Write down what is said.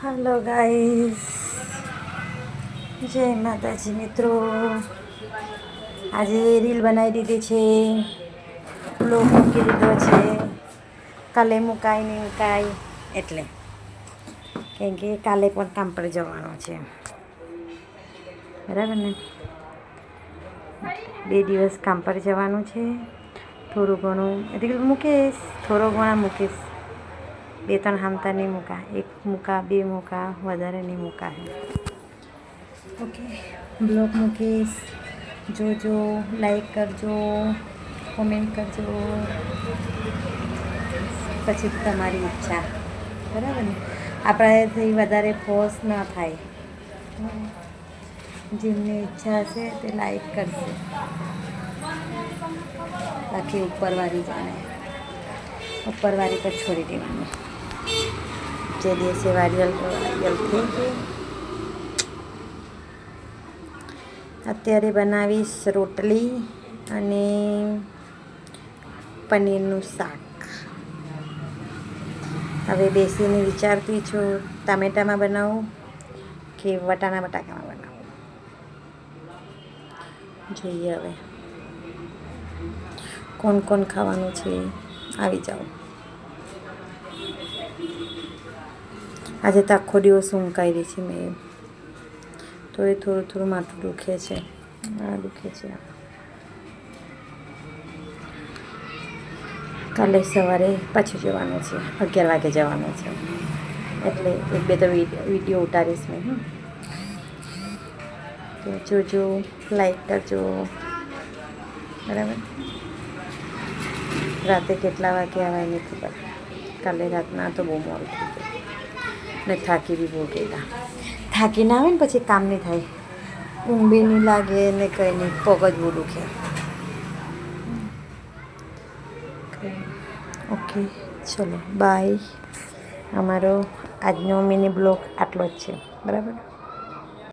Hello guys, जय माताजी मित्रों। आज રીલ બનાવી દીધી છે, બ્લોગ મૂકી દીધો છે. કાલે મુકાય નહીં મુકાય એટલે, કેમ કે કાલે પણ કામ પર જવાનો છે, બરાબર ને. 2 દિવસ કામ પર જવાનું છે. થોડું ઘણું રીલ મૂકીશ, થોડો ઘણા મૂકીશ. 2-3 હામતા નહીં મૂકા, 1 મૂકા 2 મૂકા, વધારે નહીં મૂકા. ઓકે, બ્લોગ મૂકીશ, જોજો, લાઈક કરજો, કોમેન્ટ કરજો. પછી તમારી ઈચ્છા, બરાબર ને. આપણાથી વધારે ફોર્સ ના થાય. જેમની ઈચ્છા હશે તે લાઈક કરશે, બાકી ઉપરવાળી જાણે. ઉપરવાળી પર છોડી દેવાનું. જે દિવસે વાયરલ થઈ ગઈ. અત્યારે બનાવીશ રોટલી અને પનીરનું શાક. હવે બેસીને વિચારતી છું, ટામેટામાં બનાવું કે વટાણા બટાકામાં બનાવું. જોઈએ હવે કોણ કોણ ખાવાનું છે, આવી જાઓ. આજે તો આખો દિવસ ઊંઘ કાઢી છે મેં, તો એ થોડું માથું દુખે છે, દુખે છે. કાલે સવારે પાછું જવાનું છે, 11 વાગે જવાનું છે, એટલે 1-2 તો વિડીયો ઉતારીશ મેં. તો જોજો, લાઈક કરજો, બરાબર. રાતે કેટલા વાગે આવે નહીં ખબર. કાલે રાતના તો બહુ મોડું થઈ ગયું ને થાકી બી બહુ ગયેલા. થાકી ના આવે ને પછી કામ નહીં થાય, ઊંઘ બી નહીં લાગે ને કંઈ નહીં, પગ જ બહુ દુખે. ઓકે, ચલો બાય. અમારો આજનો મિની બ્લોગ આટલો જ છે, બરાબર.